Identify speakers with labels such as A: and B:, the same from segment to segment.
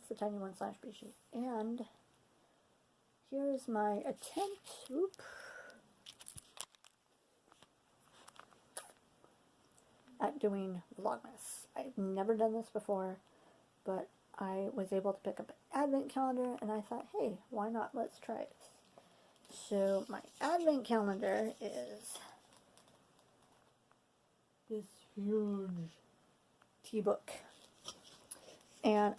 A: the tiny one / Bishie. And here's my attempt at doing vlogmas. I've never done this before, but I was able to pick up an advent calendar, and I thought, hey, why not? Let's try it. So my advent calendar is this huge tea book, and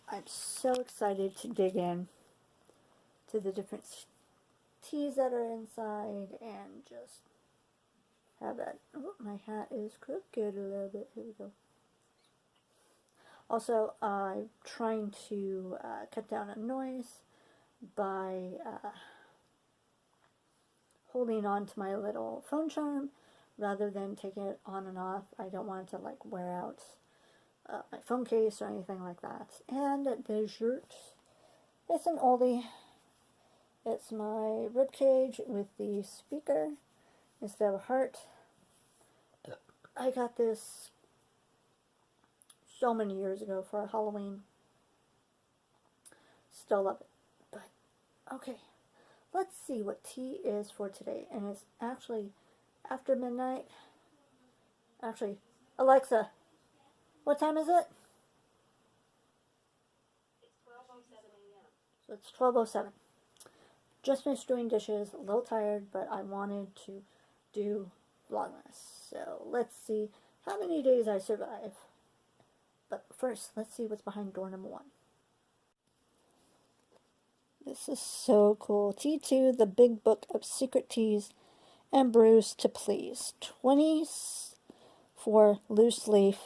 A: I'm so excited to dig in to the different teas that are inside and just have that. Oh, my hat is crooked a little bit. Here we go. Also, I'm trying to cut down on noise by holding on to my little phone charm rather than taking it on and off. I don't want it to like wear out my phone case or anything like that. And the shirt, it's an oldie. It's my ribcage with the speaker instead of a heart. I got this so many years ago for Halloween. Still love it. But, okay. Let's see what tea is for today. And it's actually after midnight. Actually, Alexa, what time is it?
B: It's 12:07 a.m.
A: So it's 12:07. Just finished doing dishes. A little tired, but I wanted to do vlogmas. So let's see how many days I survive. But first, let's see what's behind door number 1. This is so cool. T2, the big book of secret teas and brews to please. 24 loose leaf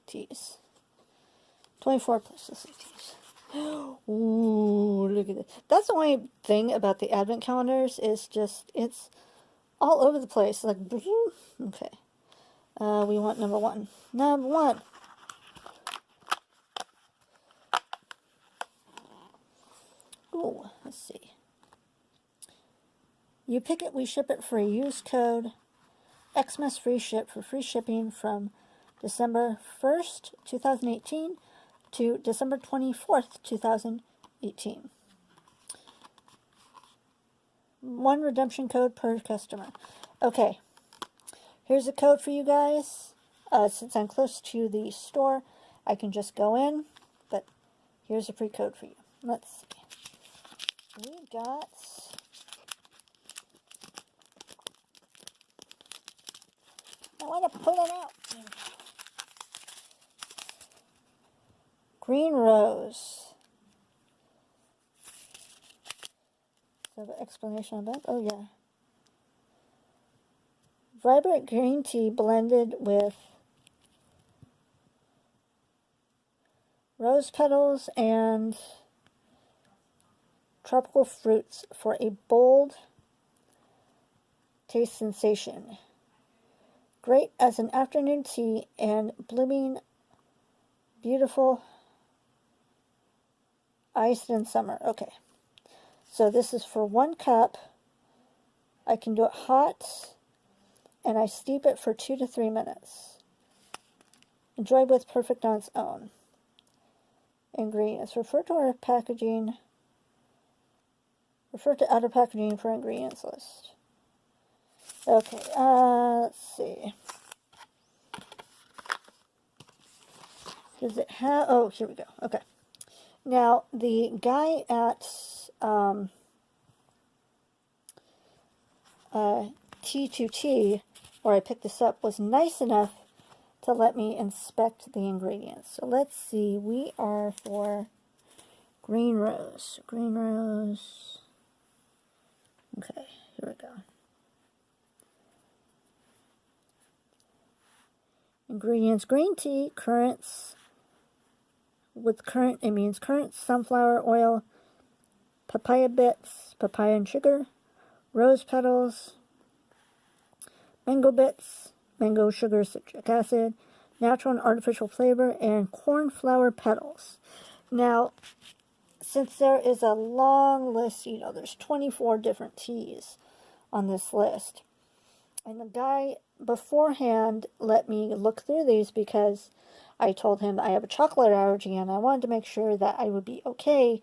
A: teas. 24 plus loose leaf teas. Ooh, look at this. That's the only thing about the advent calendars is just, it's all over the place. Like, okay. We want number 1. Number 1. Ooh, let's see. You pick it, we ship it free. Use code Xmas free ship for free shipping from December 1st, 2018 to December 24th, 2018. 1 redemption code per customer. Okay, here's a code for you guys. Since I'm close to the store, I can just go in, but here's a free code for you. Let's see. We got I want to pull it out. Green rose. So the explanation about, oh yeah. Vibrant green tea blended with rose petals and tropical fruits for a bold taste sensation. Great as an afternoon tea and blooming, beautiful, iced in summer. Okay, so this is for 1 cup. I can do it hot, and I steep it for 2 to 3 minutes. Enjoy with perfect on its own. Ingredients. Refer to our packaging. Refer to outer packaging for ingredients list. Okay, let's see. Does it have, oh, here we go. Okay. Now, the guy at T2T, where I picked this up, was nice enough to let me inspect the ingredients. So let's see. We are for green rose. Green rose. Okay, here we go. Ingredients: green tea, currants. With currant, it means currants, sunflower oil, papaya bits, papaya and sugar, rose petals, mango bits, mango sugar, citric acid, natural and artificial flavor, and cornflower petals. Now, since there is a long list, you know, there's 24 different teas on this list. And the guy beforehand let me look through these because I told him I have a chocolate allergy and I wanted to make sure that I would be okay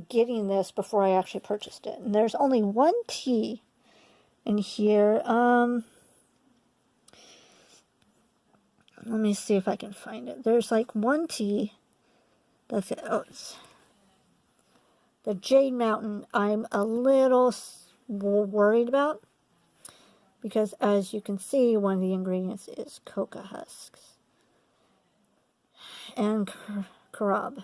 A: getting this before I actually purchased it. And there's only one tea in here. Let me see if I can find it. There's like one tea. That's it. Oh, it's the Jade Mountain. I'm a little worried about because, as you can see, one of the ingredients is coca husks and carob.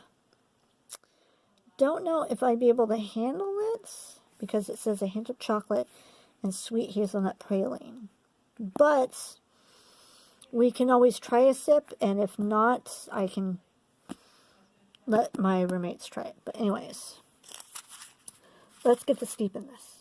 A: Don't know if I'd be able to handle it because it says a hint of chocolate and sweet hazelnut praline. But we can always try a sip, and if not, I can let my roommates try it. But anyways, let's get to steep in this.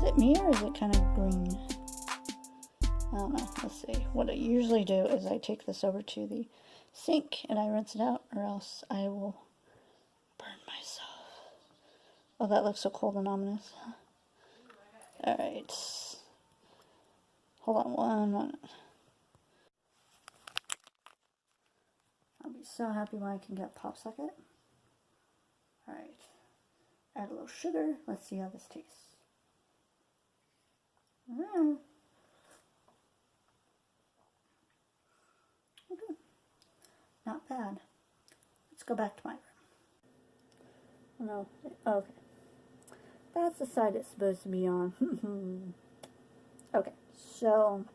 A: Is it me or is it kind of green? I don't know. Let's see. What I usually do is I take this over to the sink and I rinse it out, or else I will burn myself. Oh, that looks so cold and ominous. Alright. Hold on one moment. I'll be so happy when I can get pop socket. Alright. Add a little sugar. Let's see how this tastes. Not bad. Let's go back to my room. No, okay. That's the side it's supposed to be on. Okay, so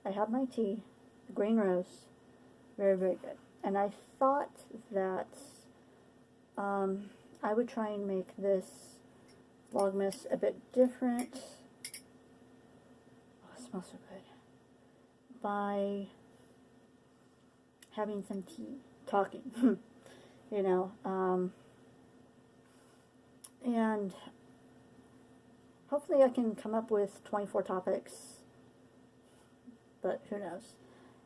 A: I have my tea, the green roast, very, very good. And I thought that I would try and make this vlogmas a bit different. Oh, it smells so good. By having some tea, talking, you know, and hopefully I can come up with 24 topics, but who knows.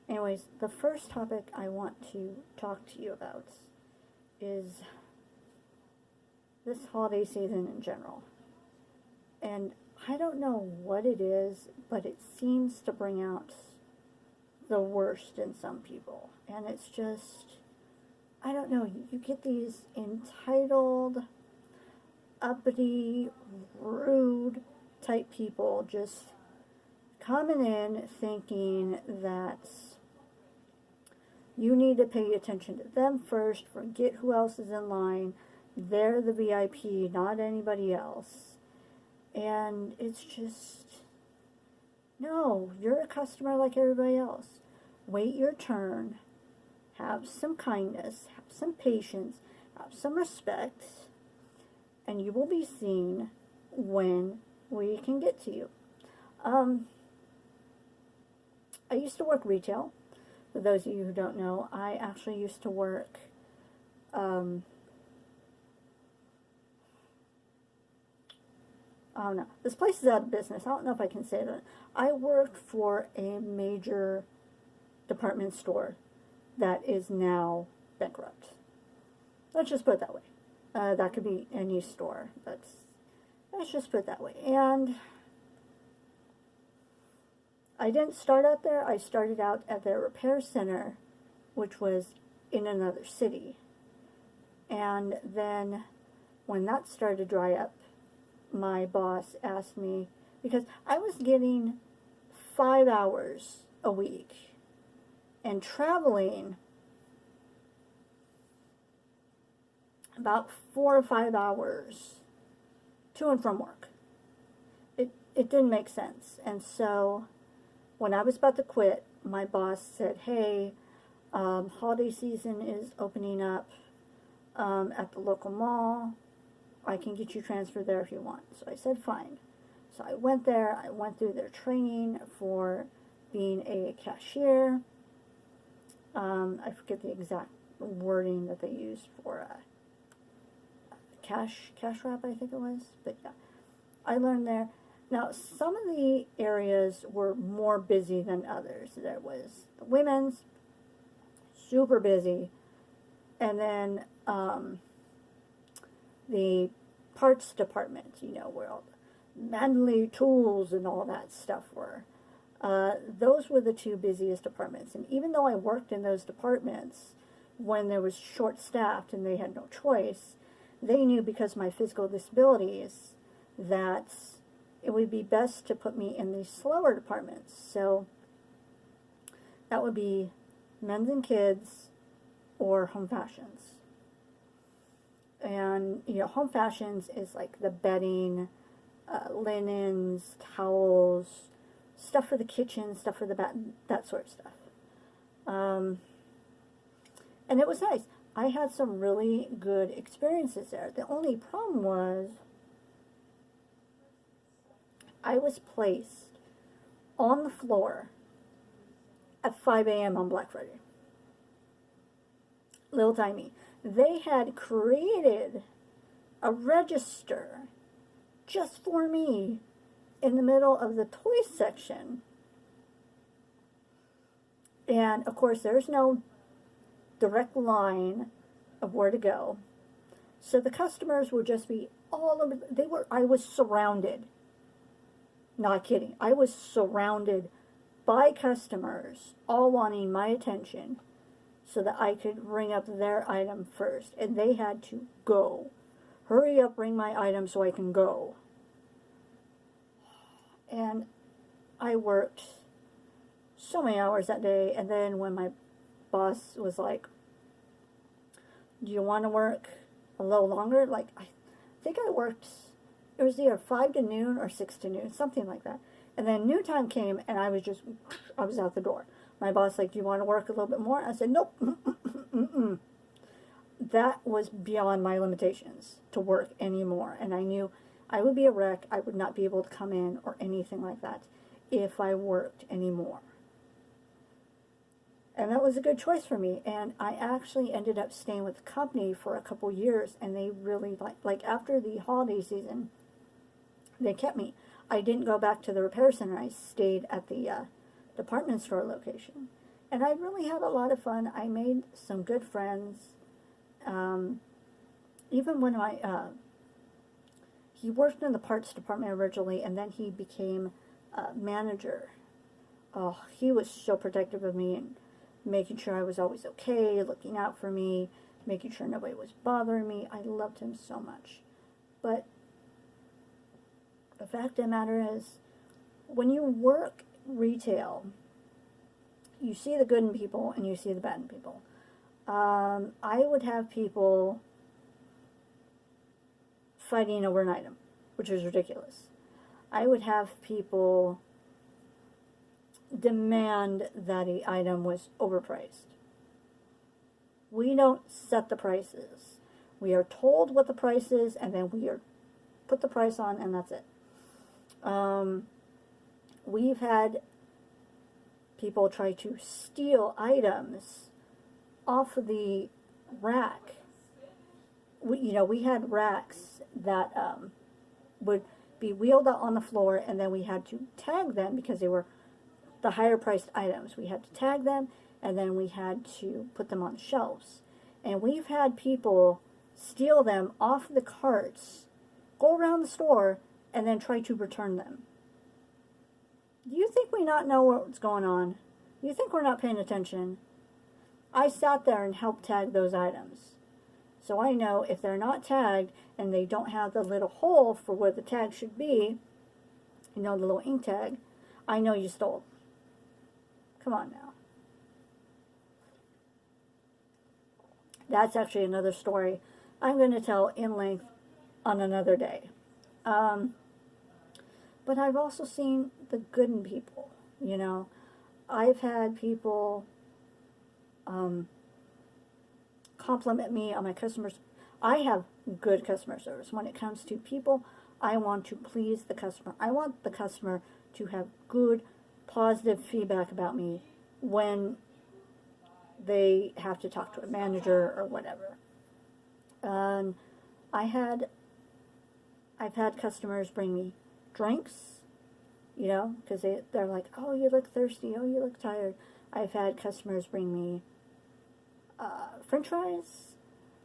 A: Anyways, the first topic I want to talk to you about is this holiday season in general. And I don't know what it is, but it seems to bring out the worst in some people. And it's just, I don't know, you get these entitled, uppity, rude type people just coming in thinking that you need to pay attention to them first, forget who else is in line, they're the VIP, not anybody else. And it's just, no, you're a customer like everybody else. Wait your turn, have some kindness, have some patience, have some respect, and you will be seen when we can get to you. I used to work retail. For those of you who don't know, I actually used to work oh no, this place is out of business. I don't know if I can say that. I worked for a major department store that is now bankrupt. Let's just put it that way. That could be any store. Let's just put it that way. And I didn't start out there. I started out at their repair center, which was in another city. And then when that started to dry up, my boss asked me, because I was getting 5 hours a week and traveling about 4 or 5 hours to and from work. It didn't make sense. And so when I was about to quit, my boss said, hey, holiday season is opening up at the local mall. I can get you transferred there if you want. So I said, fine. So I went there. I went through their training for being a cashier. I forget the exact wording that they used for cash wrap, I think it was. But yeah, I learned there. Now, some of the areas were more busy than others. There was the women's, super busy. And then the parts department, you know, where all the manly tools and all that stuff were. Those were the two busiest departments. And even though I worked in those departments when there was short-staffed and they had no choice, they knew because of my physical disabilities that it would be best to put me in the slower departments. So that would be men's and kids or home fashions. And, you know, home fashions is like the bedding, linens, towels, stuff for the kitchen, stuff for the bed, that sort of stuff. And it was nice. I had some really good experiences there. The only problem was I was placed on the floor at 5 a.m. on Black Friday. Little tiny. They had created a register just for me in the middle of the toy section. And of course there's no direct line of where to go. So the customers would just be all over. I was surrounded. Not kidding. I was surrounded by customers all wanting my attention so that I could ring up their item first. And they had to go. Hurry up, ring my item so I can go. And I worked so many hours that day. And then when my boss was like, do you want to work a little longer? Like, I think I worked, it was either 5 to noon or 6 to noon, something like that. And then noontime came, and I was out the door. My boss like, do you want to work a little bit more? I said, nope. That was beyond my limitations to work anymore. And I knew I would be a wreck. I would not be able to come in or anything like that if I worked anymore. And that was a good choice for me. And I actually ended up staying with the company for a couple years, and they really, like after the holiday season, they kept me. I didn't go back to the repair center. I stayed at the department store location. And I really had a lot of fun. I made some good friends. Even when he worked in the parts department originally, and then he became manager. Oh, he was so protective of me and making sure I was always okay, looking out for me, making sure nobody was bothering me. I loved him so much. But the fact of the matter is, when you work retail, you see the good in people and you see the bad in people. I would have people fighting over an item, which is ridiculous. I would have people demand that the item was overpriced. We don't set the prices. We are told what the price is, and then we are put the price on, and that's it. We've had people try to steal items off of the rack. We had racks that would be wheeled out on the floor, and then we had to tag them because they were the higher priced items. We had to tag them, and then we had to put them on the shelves. And we've had people steal them off the carts, go around the store, and then try to return them. Do you think we not know what's going on? Do you think we're not paying attention? I sat there and helped tag those items. So I know if they're not tagged and they don't have the little hole for where the tag should be, the little ink tag, I know you stole. Come on now. That's actually another story I'm going to tell in length on another day. But I've also seen the good in people, I've had people compliment me on my customers. I have good customer service. When it comes to people, I want to please the customer. I want the customer to have good, positive feedback about me when they have to talk to a manager or whatever. I've had customers bring me drinks, because they're like, oh, you look thirsty, oh, you look tired. I've had customers bring me French fries,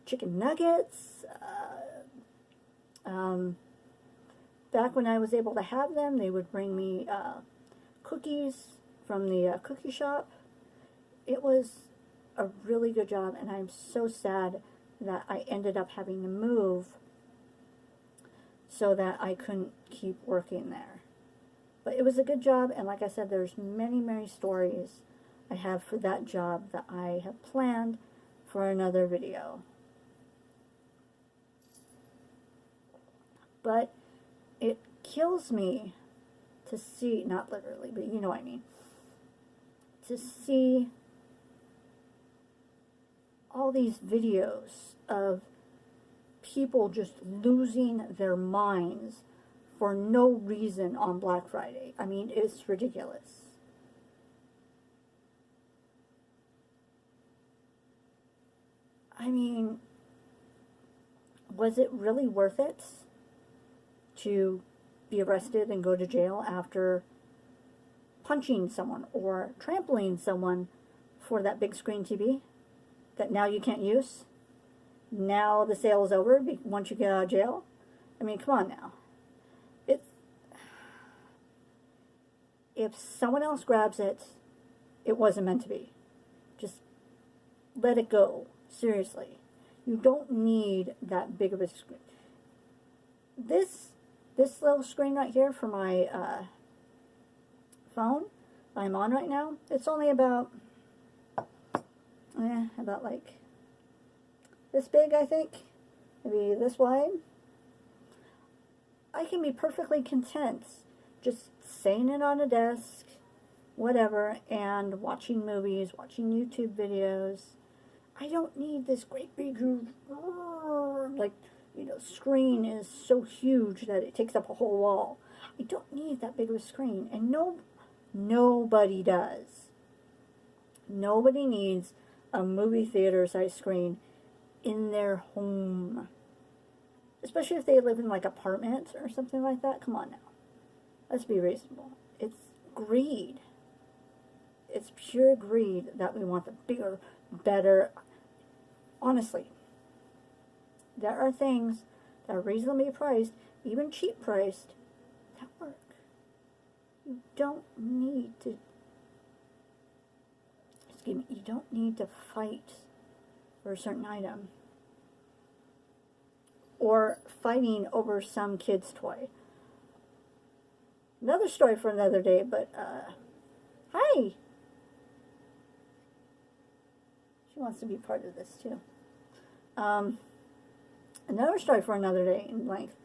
A: chicken nuggets. Back when I was able to have them, they would bring me cookies from the cookie shop. It was a really good job, and I'm so sad that I ended up having to move so that I couldn't keep working there. But it was a good job, and like I said, there's many, many stories I have for that job that I have planned for another video. But it kills me to see, not literally, but you know what I mean, to see all these videos of people just losing their minds for no reason on Black Friday. I mean, it's ridiculous. I mean, was it really worth it to be arrested and go to jail after punching someone or trampling someone for that big screen TV that now you can't use? Now the sale is over once you get out of jail? I mean, come on now. If someone else grabs it, it wasn't meant to be. Just let it go. Seriously. You don't need that big of a screen. This little screen right here for my phone I'm on right now, it's only about about like this big, I think. Maybe this wide. I can be perfectly content just sitting it on a desk, whatever, and watching movies, watching YouTube videos. I don't need this great big, like, screen is so huge that it takes up a whole wall. I don't need that big of a screen, and nobody does. Nobody needs a movie theater size screen in their home. Especially if they live in like apartments or something like that. Come on now. Let's be reasonable. It's greed. It's pure greed that we want the bigger, better. Honestly, there are things that are reasonably priced, even cheap priced, that work. You don't need to, you don't need to fight for a certain item. Or fighting over some kid's toy. Another story for another day, but, hi! She wants to be part of this, too. Another story for another day in length.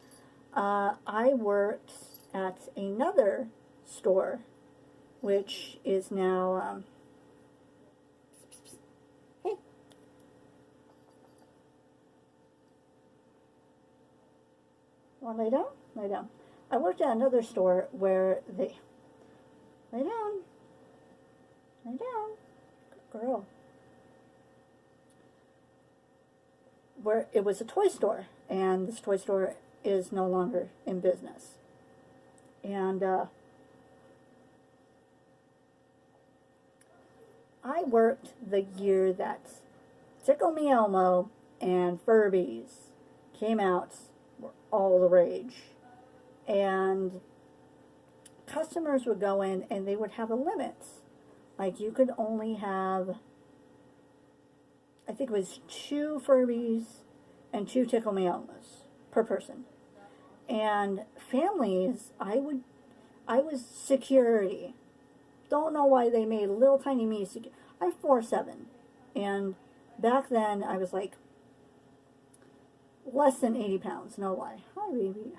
A: I worked at another store, which is now, hey. Want to lay down? Lay down. I worked at another store where they... Lay down. Lay down. Good girl. Where it was a toy store, and this toy store is no longer in business. And I worked the year that Tickle Me Elmo and Furbies came out, were all the rage. And customers would go in and they would have a limit. Like you could only have, I think it was 2 Furbies and 2 Tickle Me Elmos per person. And families, I was security. Don't know why they made little tiny me security. I'm 4'7", and back then I was like less than 80 pounds, no lie. Hi, baby.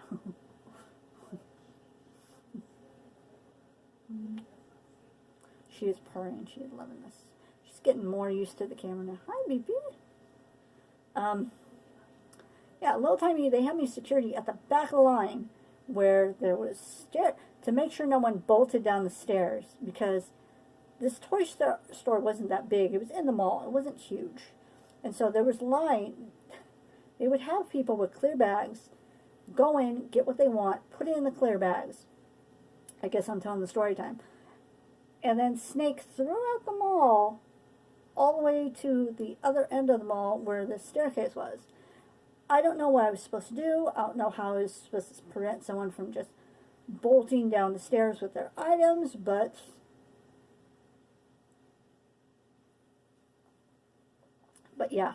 A: She is purring. She is loving this. She's getting more used to the camera now. Hi, baby. Yeah, little tiny, they had me security at the back of the line where there was stairs to make sure no one bolted down the stairs, because this toy store wasn't that big. It was in the mall. It wasn't huge. And so there was line. They would have people with clear bags go in, get what they want, put it in the clear bags. I guess I'm telling the story time. And then snake throughout the mall all the way to the other end of the mall where the staircase was. I don't know what I was supposed to do. I don't know how I was supposed to prevent someone from just bolting down the stairs with their items, but yeah,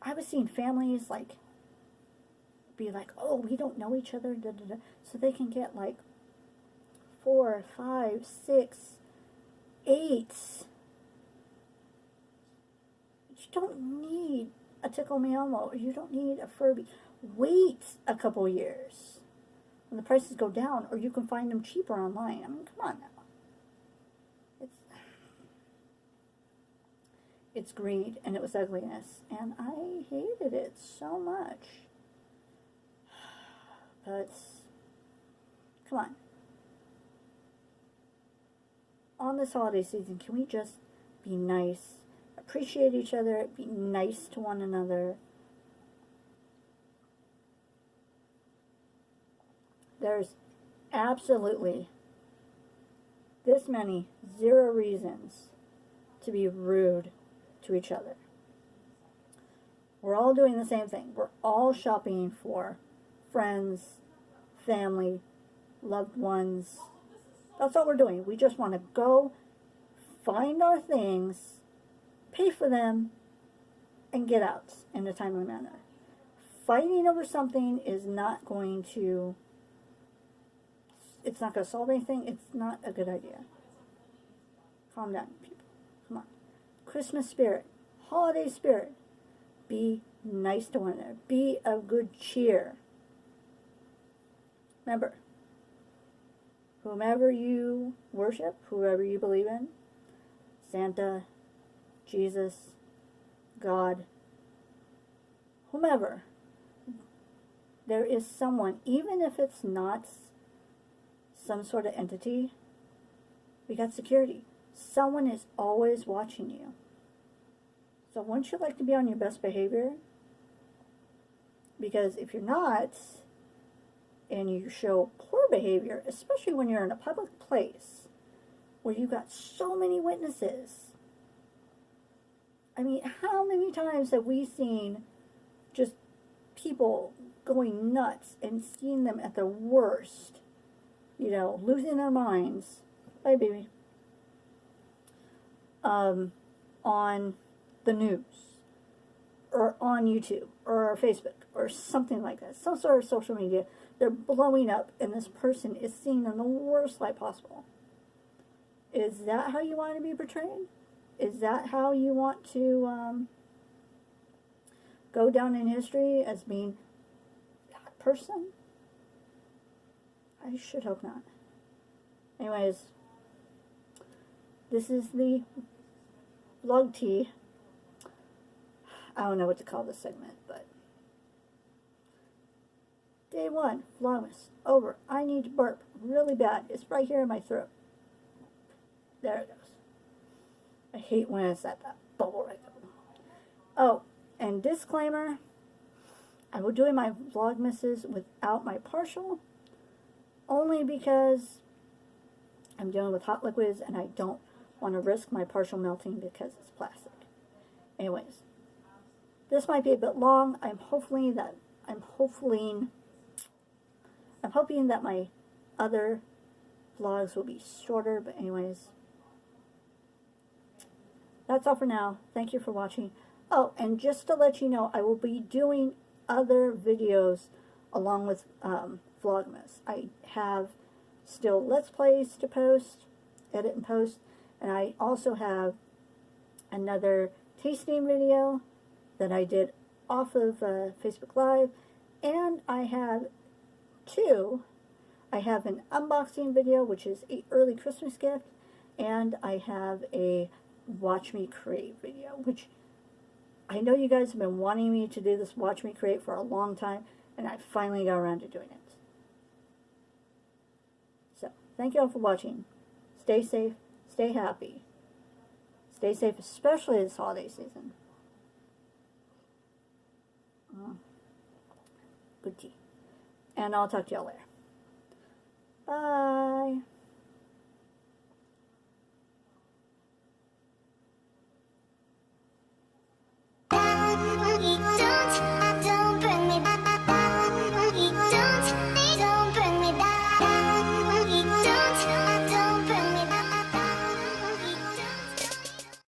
A: I was seeing families like be like, oh, we don't know each other, da, da, da, so they can get like 4, 5, 6, 8. You don't need a Tickle Me Elmo, or you don't need a Furby. Wait a couple years when the prices go down, or you can find them cheaper online. I mean, come on now. It's greed, and it was ugliness, and I hated it so much. But come on this holiday season, can we just be nice, appreciate each other, be nice to one another? There's absolutely this many 0 reasons to be rude to each other. We're all doing the same thing. We're all shopping for friends, family, loved ones. That's all we're doing. We just want to go find our things, pay for them, and get out in a timely manner. Fighting over something is not going to, it's not going to solve anything. It's not a good idea. Calm down, people. Come on. Christmas spirit, holiday spirit. Be nice to one another. Be of good cheer. Remember, whomever you worship, whoever you believe in, Santa, Jesus, God, whomever, there is someone, even if it's not some sort of entity, we got security. Someone is always watching you. So wouldn't you like to be on your best behavior? Because if you're not, and you show poor behavior, especially when you're in a public place where you've got so many witnesses. I mean, how many times have we seen just people going nuts and seeing them at their worst, you know, losing their minds, bye baby, on the news, or on YouTube, or Facebook, or something like that, some sort of social media. They're blowing up, and this person is seen in the worst light possible. Is that how you want to be portrayed? Is that how you want to go down in history as being that person? I should hope not. Anyways, this is the vlog tea. I don't know what to call this segment, but day 1, vlogmas, over. I need to burp really bad. It's right here in my throat. There it goes. I hate when it's at that bubble right there. Oh, and disclaimer, I will do my vlogmases without my partial, only because I'm dealing with hot liquids and I don't want to risk my partial melting because it's plastic. Anyways, this might be a bit long. I'm hoping that my other vlogs will be shorter, but anyways, that's all for now. Thank you for watching. Oh, and just to let you know, I will be doing other videos along with vlogmas. I have still Let's Plays to post, edit and post, and I also have another tasting video that I did off of Facebook Live, and I have 2. I have an unboxing video, which is an early Christmas gift, and I have a Watch Me Create video, which I know you guys have been wanting me to do this Watch Me Create for a long time, and I finally got around to doing it. So, thank you all for watching. Stay safe, stay happy. Stay safe, especially this holiday season. Good tea. And I'll talk to y'all later. Bye.